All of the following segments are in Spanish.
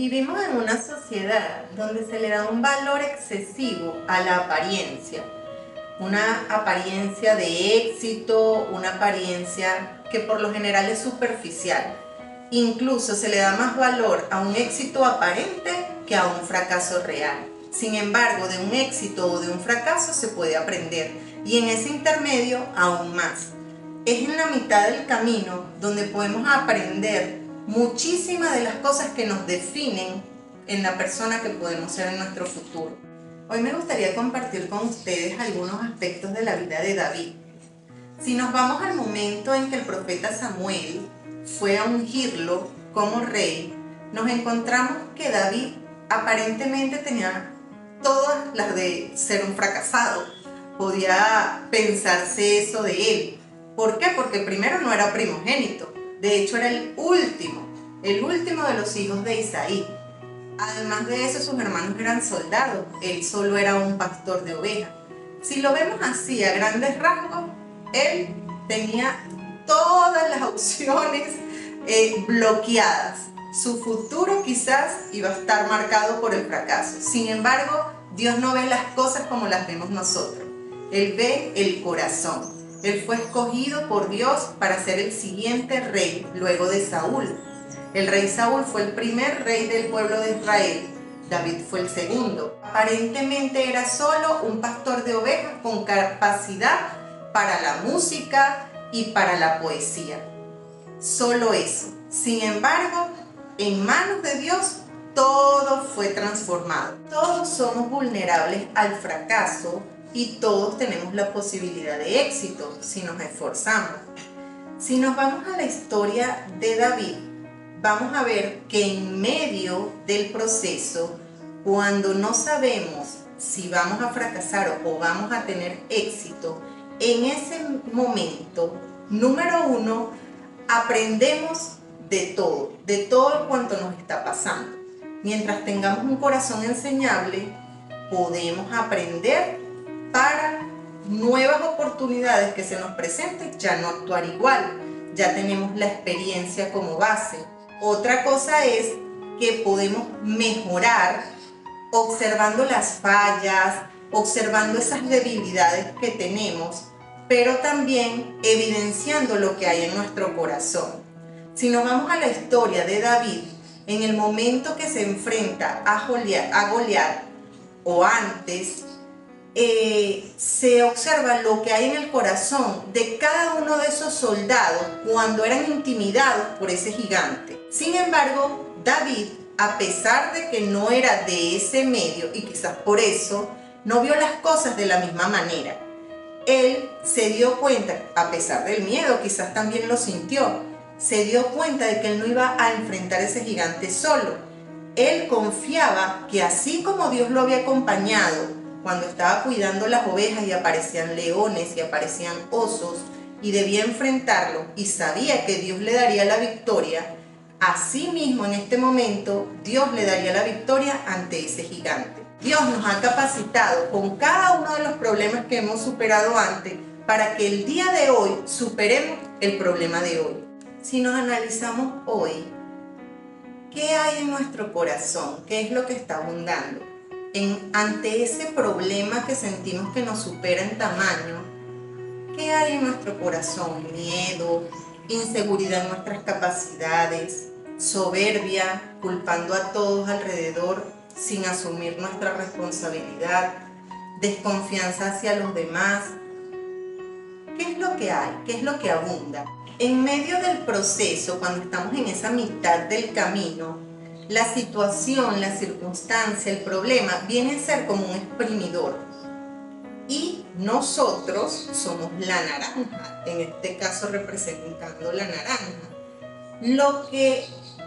Vivimos en una sociedad donde se le da un valor excesivo a la apariencia. Una apariencia de éxito, una apariencia que por lo general es superficial. Incluso se le da más valor a un éxito aparente que a un fracaso real. Sin embargo, de un éxito o de un fracaso se puede aprender, y en ese intermedio aún más. Es en la mitad del camino donde podemos aprender muchísimas de las cosas que nos definen en la persona que podemos ser en nuestro futuro. Hoy me gustaría compartir con ustedes algunos aspectos de la vida de David. Si nos vamos al momento en que el profeta Samuel fue a ungirlo como rey, nos encontramos que David aparentemente tenía todas las de ser un fracasado. Podía pensarse eso de él. ¿Por qué? Porque primero no era primogénito. De hecho, era el último de los hijos de Isaí. Además de eso, sus hermanos eran soldados. Él solo era un pastor de ovejas. Si lo vemos así, a grandes rasgos, él tenía todas las opciones bloqueadas. Su futuro quizás iba a estar marcado por el fracaso. Sin embargo, Dios no ve las cosas como las vemos nosotros. Él ve el corazón. Él fue escogido por Dios para ser el siguiente rey luego de Saúl. El rey Saúl fue el primer rey del pueblo de Israel. David fue el segundo. Aparentemente era solo un pastor de ovejas con capacidad para la música y para la poesía. Solo eso. Sin embargo, en manos de Dios todo fue transformado. Todos somos vulnerables al fracaso y todos tenemos la posibilidad de éxito si nos esforzamos. Si nos vamos a la historia de David, vamos a ver que en medio del proceso, cuando no sabemos si vamos a fracasar o vamos a tener éxito, en ese momento, número uno, aprendemos de todo cuanto nos está pasando. Mientras tengamos un corazón enseñable, podemos aprender para nuevas oportunidades que se nos presenten, ya no actuar igual, ya tenemos la experiencia como base. Otra cosa es que podemos mejorar observando las fallas, observando esas debilidades que tenemos, pero también evidenciando lo que hay en nuestro corazón. Si nos vamos a la historia de David, en el momento que se enfrenta a Goliat, o antes, se observa lo que hay en el corazón de cada uno de esos soldados cuando eran intimidados por ese gigante. Sin embargo, David, a pesar de que no era de ese medio y quizás por eso, no vio las cosas de la misma manera. Él se dio cuenta, a pesar del miedo, quizás también lo sintió, se dio cuenta de que él no iba a enfrentar ese gigante solo. Él confiaba que así como Dios lo había acompañado cuando estaba cuidando las ovejas y aparecían leones y aparecían osos y debía enfrentarlo y sabía que Dios le daría la victoria, así mismo en este momento Dios le daría la victoria ante ese gigante. Dios nos ha capacitado con cada uno de los problemas que hemos superado antes para que el día de hoy superemos el problema de hoy. Si nos analizamos hoy, ¿qué hay en nuestro corazón? ¿Qué es lo que está abundando? Ante ese problema que sentimos que nos supera en tamaño, ¿qué hay en nuestro corazón? Miedo, inseguridad en nuestras capacidades, soberbia, culpando a todos alrededor sin asumir nuestra responsabilidad, desconfianza hacia los demás. ¿Qué es lo que hay? ¿Qué es lo que abunda? En medio del proceso, cuando estamos en esa mitad del camino, la situación, la circunstancia, el problema viene a ser como un exprimidor. Y nosotros somos la naranja, en este caso representando la naranja.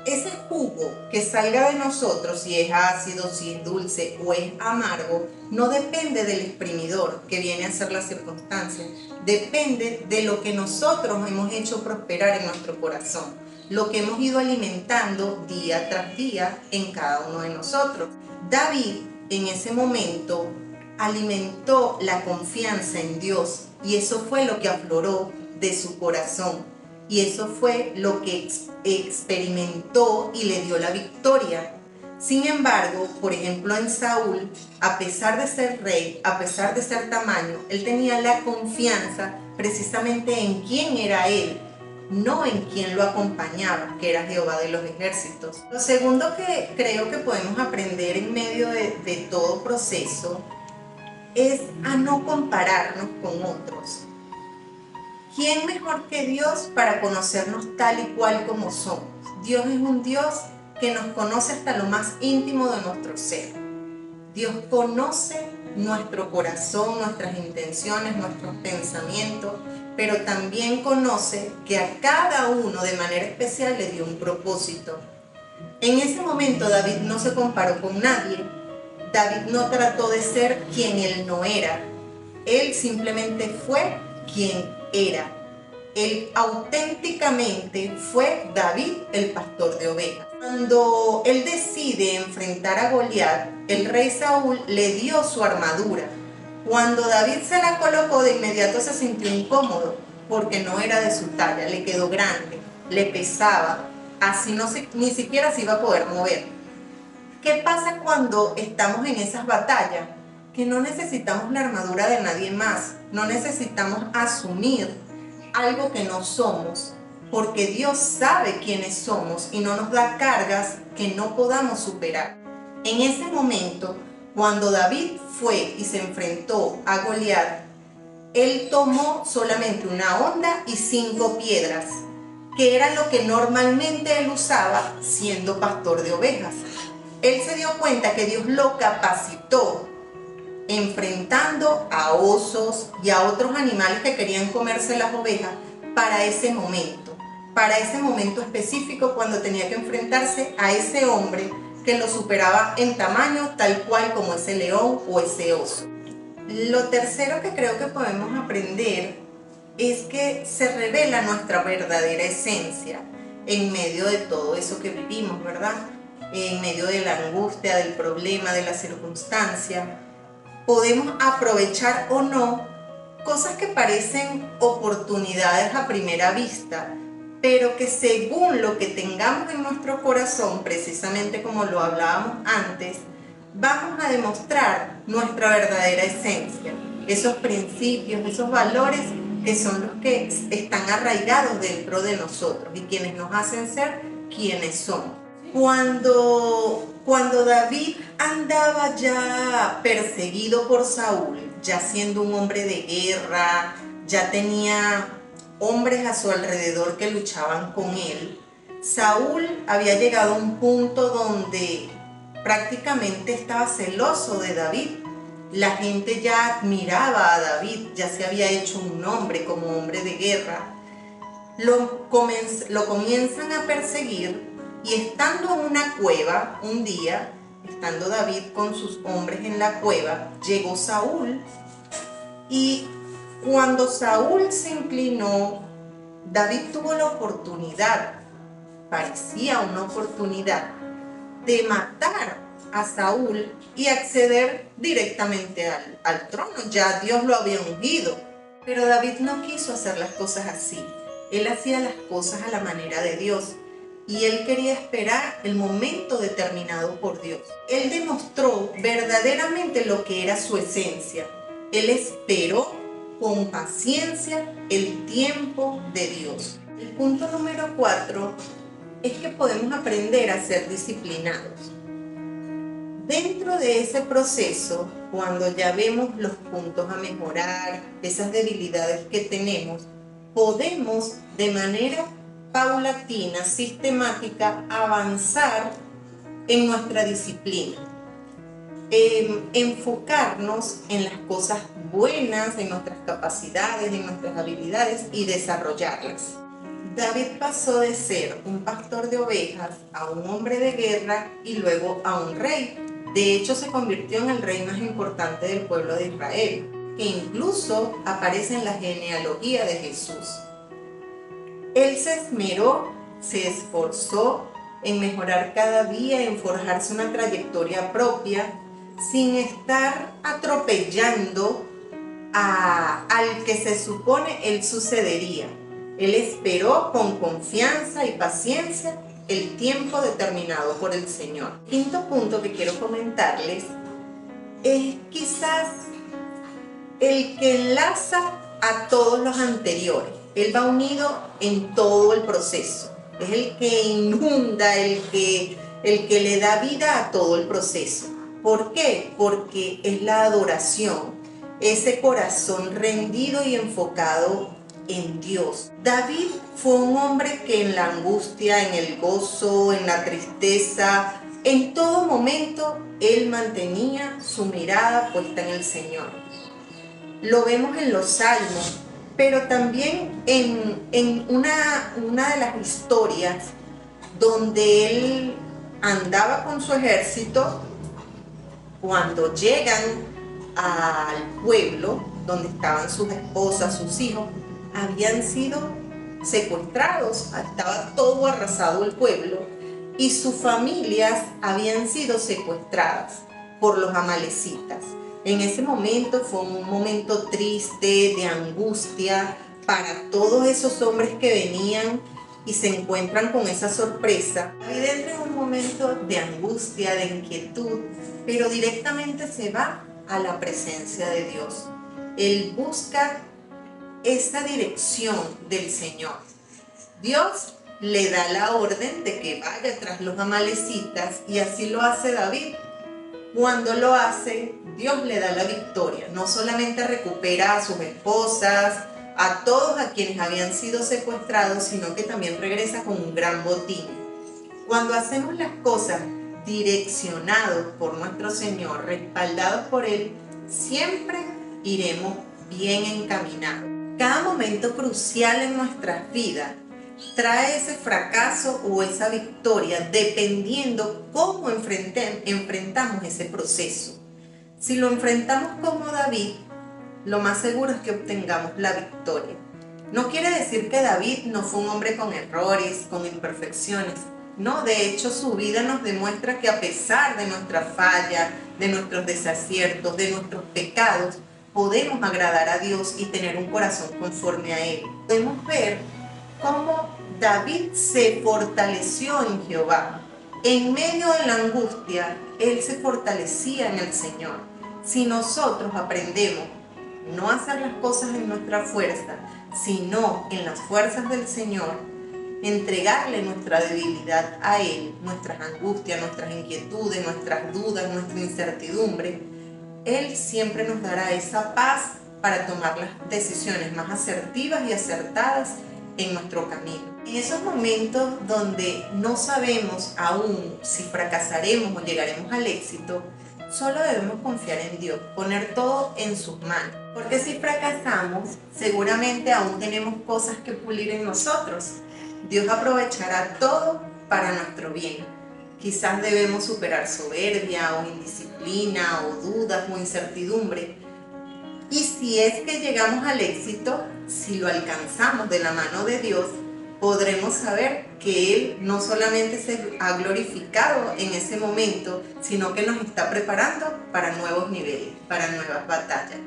Ese jugo que salga de nosotros, si es ácido, si es dulce o es amargo, no depende del exprimidor que viene a ser la circunstancia. Depende de lo que nosotros hemos hecho prosperar en nuestro corazón, lo que hemos ido alimentando día tras día en cada uno de nosotros. David en ese momento alimentó la confianza en Dios y eso fue lo que afloró de su corazón. Y eso fue lo que experimentó y le dio la victoria. Sin embargo, por ejemplo en Saúl, a pesar de ser rey, a pesar de ser tamaño, él tenía la confianza precisamente en quién era él, no en quién lo acompañaba, que era Jehová de los ejércitos. Lo segundo que creo que podemos aprender en medio de todo proceso es a no compararnos con otros. ¿Quién mejor que Dios para conocernos tal y cual como somos? Dios es un Dios que nos conoce hasta lo más íntimo de nuestro ser. Dios conoce nuestro corazón, nuestras intenciones, nuestros pensamientos, pero también conoce que a cada uno de manera especial le dio un propósito. En ese momento David no se comparó con nadie. David no trató de ser quien él no era. Él simplemente fue quien era. Él auténticamente fue David, el pastor de ovejas. Cuando él decide enfrentar a Goliat, el rey Saúl le dio su armadura. Cuando David se la colocó, de inmediato se sintió incómodo porque no era de su talla, le quedó grande, le pesaba, así ni siquiera se iba a poder mover. ¿Qué pasa cuando estamos en esas batallas? Que no necesitamos la armadura de nadie más, no necesitamos asumir algo que no somos, porque Dios sabe quiénes somos y no nos da cargas que no podamos superar. En ese momento, cuando David fue y se enfrentó a Goliat, él tomó solamente una honda y 5 piedras, que era lo que normalmente él usaba siendo pastor de ovejas. Él se dio cuenta que Dios lo capacitó enfrentando a osos y a otros animales que querían comerse las ovejas para ese momento específico, cuando tenía que enfrentarse a ese hombre que lo superaba en tamaño, tal cual como ese león o ese oso. Lo tercero que creo que podemos aprender es que se revela nuestra verdadera esencia en medio de todo eso que vivimos, ¿verdad? En medio de la angustia, del problema, de la circunstancia. Podemos aprovechar o no cosas que parecen oportunidades a primera vista, pero que según lo que tengamos en nuestro corazón, precisamente como lo hablábamos antes, vamos a demostrar nuestra verdadera esencia, esos principios, esos valores que son los que están arraigados dentro de nosotros y quienes nos hacen ser quienes somos. Cuando David andaba ya perseguido por Saúl, ya siendo un hombre de guerra, ya tenía hombres a su alrededor que luchaban con él, Saúl había llegado a un punto donde prácticamente estaba celoso de David. La gente ya admiraba a David, ya se había hecho un nombre como hombre de guerra. Lo comienzan a perseguir. Y estando en una cueva, un día, estando David con sus hombres en la cueva, llegó Saúl. Y cuando Saúl se inclinó, David tuvo la oportunidad, parecía una oportunidad, de matar a Saúl y acceder directamente al trono. Ya Dios lo había ungido. Pero David no quiso hacer las cosas así. Él hacía las cosas a la manera de Dios. Y él quería esperar el momento determinado por Dios. Él demostró verdaderamente lo que era su esencia. Él esperó con paciencia el tiempo de Dios. El punto número 4 es que podemos aprender a ser disciplinados. Dentro de ese proceso, cuando ya vemos los puntos a mejorar, esas debilidades que tenemos, podemos de manera paulatina, sistemática, avanzar en nuestra disciplina, enfocarnos en las cosas buenas, en nuestras capacidades, en nuestras habilidades y desarrollarlas. David pasó de ser un pastor de ovejas a un hombre de guerra y luego a un rey. De hecho, se convirtió en el rey más importante del pueblo de Israel, que incluso aparece en la genealogía de Jesús. Él se esmeró, se esforzó en mejorar cada día, en forjarse una trayectoria propia, sin estar atropellando al que se supone él sucedería. Él esperó con confianza y paciencia el tiempo determinado por el Señor. Quinto punto que quiero comentarles es quizás el que enlaza a todos los anteriores. Él va unido en todo el proceso. Es el que inunda, el que le da vida a todo el proceso. ¿Por qué? Porque es la adoración, ese corazón rendido y enfocado en Dios. David fue un hombre que en la angustia, en el gozo, en la tristeza, en todo momento, él mantenía su mirada puesta en el Señor. Lo vemos en los salmos, pero también en una de las historias donde él andaba con su ejército. Cuando llegan al pueblo donde estaban sus esposas, sus hijos, habían sido secuestrados, estaba todo arrasado el pueblo y sus familias habían sido secuestradas por los amalecitas. En ese momento fue un momento triste, de angustia para todos esos hombres que venían y se encuentran con esa sorpresa. David entra en un momento de angustia, de inquietud, pero directamente se va a la presencia de Dios. Él busca esa dirección del Señor. Dios le da la orden de que vaya tras los amalecitas y así lo hace David. Cuando lo hace, Dios le da la victoria. No solamente recupera a sus esposas, a todos a quienes habían sido secuestrados, sino que también regresa con un gran botín. Cuando hacemos las cosas direccionados por nuestro Señor, respaldados por Él, siempre iremos bien encaminados. Cada momento crucial en nuestras vidas trae ese fracaso o esa victoria dependiendo cómo enfrentamos ese proceso. Si lo enfrentamos como David, lo más seguro es que obtengamos la victoria. No quiere decir que David no fue un hombre con errores, con imperfecciones. No, de hecho su vida nos demuestra que a pesar de nuestra falla, de nuestros desaciertos, de nuestros pecados, podemos agradar a Dios y tener un corazón conforme a Él. Podemos ver cómo David se fortaleció en Jehová. En medio de la angustia, él se fortalecía en el Señor. Si nosotros aprendemos no a hacer las cosas en nuestra fuerza, sino en las fuerzas del Señor, entregarle nuestra debilidad a Él, nuestras angustias, nuestras inquietudes, nuestras dudas, nuestra incertidumbre, Él siempre nos dará esa paz para tomar las decisiones más asertivas y acertadas en nuestro camino. En esos momentos donde no sabemos aún si fracasaremos o llegaremos al éxito, solo debemos confiar en Dios, poner todo en sus manos. Porque si fracasamos, seguramente aún tenemos cosas que pulir en nosotros. Dios aprovechará todo para nuestro bien. Quizás debemos superar soberbia o indisciplina o dudas o incertidumbre. Y si es que llegamos al éxito, si lo alcanzamos de la mano de Dios, podremos saber que Él no solamente se ha glorificado en ese momento, sino que nos está preparando para nuevos niveles, para nuevas batallas.